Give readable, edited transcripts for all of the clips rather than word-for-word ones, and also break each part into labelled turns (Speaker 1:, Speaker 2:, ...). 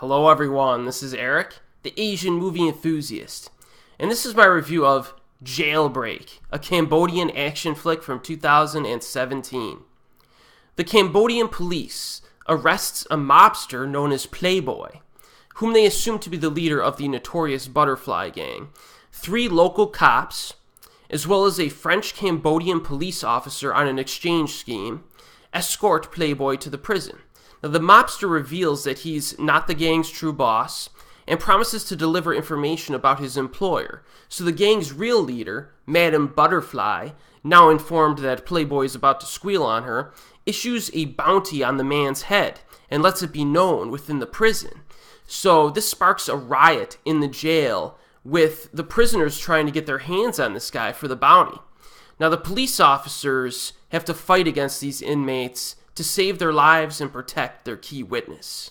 Speaker 1: Hello everyone, this is Erik, the Asian movie enthusiast, and this is my review of Jailbreak, a Cambodian action flick from 2017. The Cambodian police arrests a mobster known as Playboy, whom they assume to be the leader of the notorious Butterfly Gang, 3 local cops, as well as a French-Cambodian police officer on an exchange scheme, escort Playboy to the prison. Now, the mobster reveals that he's not the gang's true boss and promises to deliver information about his employer. So the gang's real leader, Madame Butterfly, now informed that Playboy is about to squeal on her, issues a bounty on the man's head and lets it be known within the prison. So this sparks a riot in the jail with the prisoners trying to get their hands on this guy for the bounty. Now the police officers have to fight against these inmates to save their lives and protect their key witness.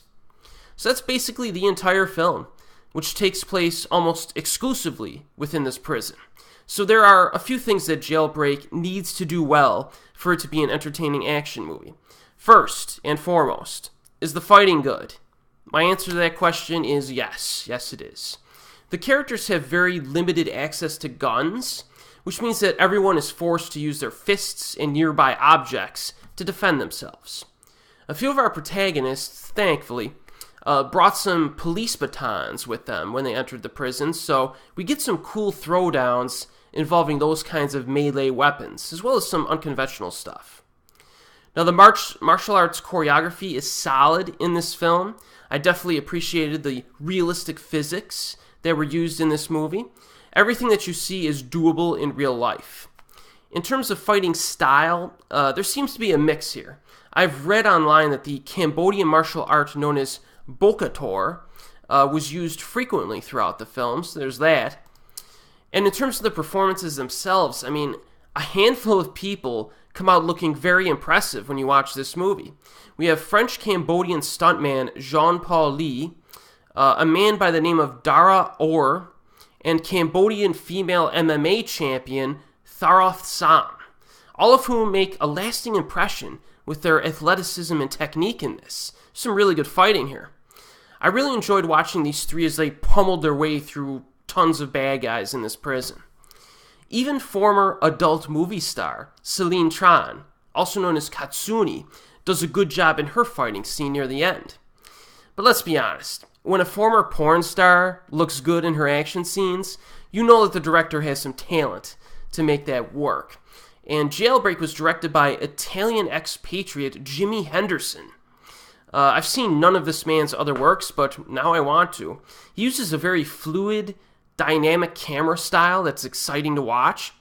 Speaker 1: So that's basically the entire film, which takes place almost exclusively within this prison. So there are a few things that Jailbreak needs to do well for it to be an entertaining action movie. First and foremost, is the fighting good? My answer to that question is yes. Yes, it is. The characters have very limited access to guns, which means that everyone is forced to use their fists and nearby objects to defend themselves. A few of our protagonists, thankfully, brought some police batons with them when they entered the prison, so we get some cool throwdowns involving those kinds of melee weapons, as well as some unconventional stuff. Now, the martial arts choreography is solid in this film. I definitely appreciated the realistic physics that were used in this movie. Everything that you see is doable in real life. In terms of fighting style, there seems to be a mix here. I've read online that the Cambodian martial art known as bokator was used frequently throughout the film, so there's that. And in terms of the performances themselves, I mean, a handful of people come out looking very impressive when you watch this movie. We have French-Cambodian stuntman Jean-Paul Lee, a man by the name of Dara Orr, and Cambodian female MMA champion Tharoth Sam, all of whom make a lasting impression with their athleticism and technique in this. Some really good fighting here. I really enjoyed watching these 3 as they pummeled their way through tons of bad guys in this prison. Even former adult movie star Celine Tran, also known as Katsuni, does a good job in her fighting scene near the end. But let's be honest, when a former porn star looks good in her action scenes, you know that the director has some talent to make that work. And Jailbreak was directed by Italian expatriate Jimmy Henderson. I've seen none of this man's other works, but now I want to. He uses a very fluid, dynamic camera style that's exciting to watch.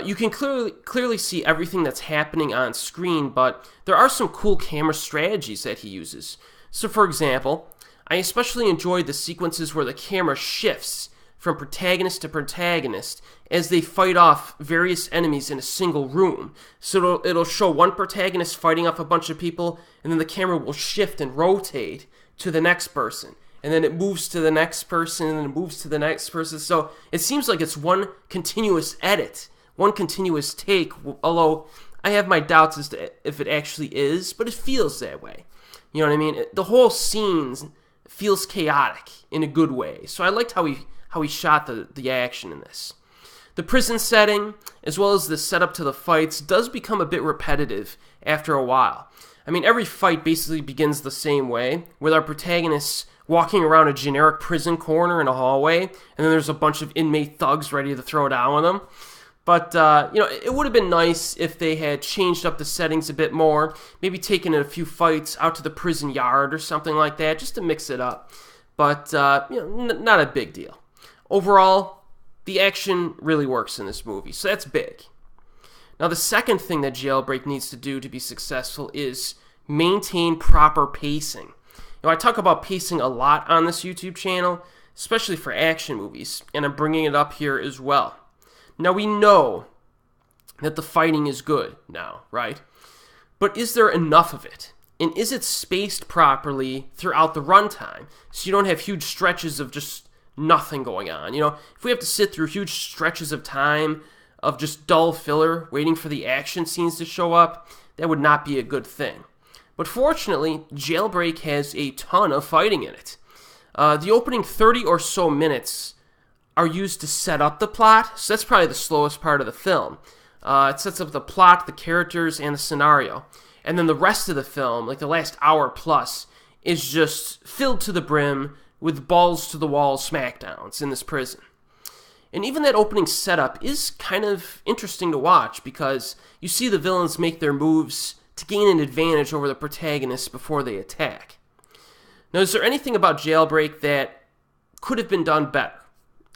Speaker 1: You can clearly see everything that's happening on screen, but there are some cool camera strategies that he uses. So for example, I especially enjoyed the sequences where the camera shifts from protagonist to protagonist as they fight off various enemies in a single room. So it'll show one protagonist fighting off a bunch of people, and then the camera will shift and rotate to the next person. And then it moves to the next person, and then it moves to the next person. So it seems like it's one continuous edit, one continuous take, although I have my doubts as to if it actually is, but it feels that way. You know what I mean? The whole scene feels chaotic in a good way. So I liked how he shot the action in this. The prison setting, as well as the setup to the fights, does become a bit repetitive after a while. I mean, every fight basically begins the same way, with our protagonists walking around a generic prison corner in a hallway, and then there's a bunch of inmate thugs ready to throw down with them. But, it would have been nice if they had changed up the settings a bit more, maybe taken a few fights out to the prison yard or something like that, just to mix it up. But, not a big deal. Overall, the action really works in this movie, so that's big. Now, the second thing that Jailbreak needs to do to be successful is maintain proper pacing. I talk about pacing a lot on this YouTube channel, especially for action movies, and I'm bringing it up here as well. Now, we know that the fighting is good now, right? But is there enough of it? And is it spaced properly throughout the runtime, so you don't have huge stretches of just nothing going on? If we have to sit through huge stretches of time of just dull filler waiting for the action scenes to show up, that would not be a good thing. But fortunately, Jailbreak has a ton of fighting in it. The opening 30 or so minutes are used to set up the plot, so that's probably the slowest part of the film. It sets up the plot, the characters, and the scenario. And then the rest of the film, like the last hour plus, is just filled to the brim with balls-to-the-wall smackdowns in this prison. And even that opening setup is kind of interesting to watch because you see the villains make their moves to gain an advantage over the protagonists before they attack. Now, is there anything about Jailbreak that could have been done better?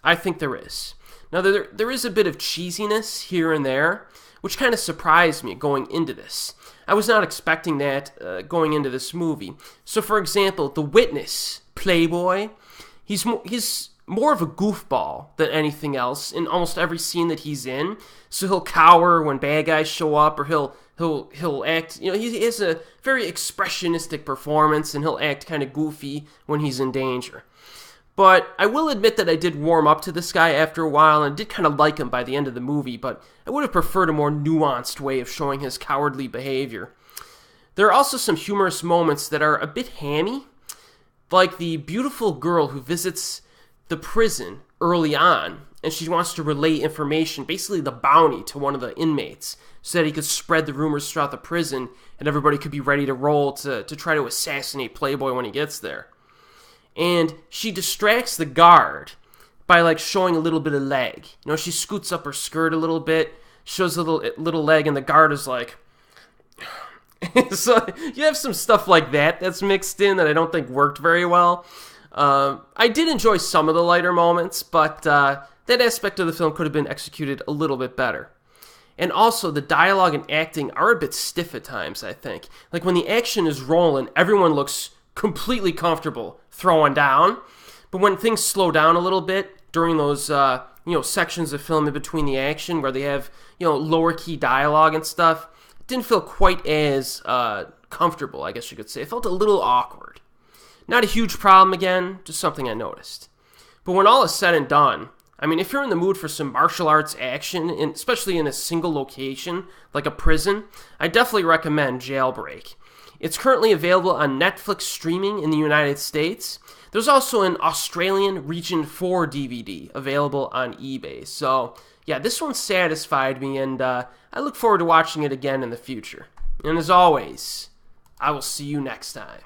Speaker 1: I think there is. Now, there is a bit of cheesiness here and there, which kind of surprised me going into this. I was not expecting that going into this movie. So, for example, the witness, Playboy, he's more of a goofball than anything else in almost every scene that he's in. So he'll cower when bad guys show up, or he'll act, he has a very expressionistic performance, and he'll act kind of goofy when he's in danger. But I will admit that I did warm up to this guy after a while, and did kind of like him by the end of the movie, but I would have preferred a more nuanced way of showing his cowardly behavior. There are also some humorous moments that are a bit hammy, like the beautiful girl who visits the prison early on, and she wants to relay information, basically the bounty, to one of the inmates, so that he could spread the rumors throughout the prison, and everybody could be ready to roll to try to assassinate Playboy when he gets there. And she distracts the guard by showing a little bit of leg. She scoots up her skirt a little bit, shows a little leg, and the guard is like... So you have some stuff like that's mixed in that I don't think worked very well. I did enjoy some of the lighter moments, but that aspect of the film could have been executed a little bit better. And also, the dialogue and acting are a bit stiff at times, I think. Like, when the action is rolling, everyone looks completely comfortable throwing down. But when things slow down a little bit during those, sections of film in between the action where they have, lower key dialogue and stuff, it didn't feel quite as comfortable, I guess you could say. It felt a little awkward. Not a huge problem again, just something I noticed. But when all is said and done, if you're in the mood for some martial arts action, especially in a single location, like a prison, I definitely recommend Jailbreak. It's currently available on Netflix streaming in the United States. There's also an Australian Region 4 DVD available on eBay. So, yeah, this one satisfied me, and I look forward to watching it again in the future. And as always, I will see you next time.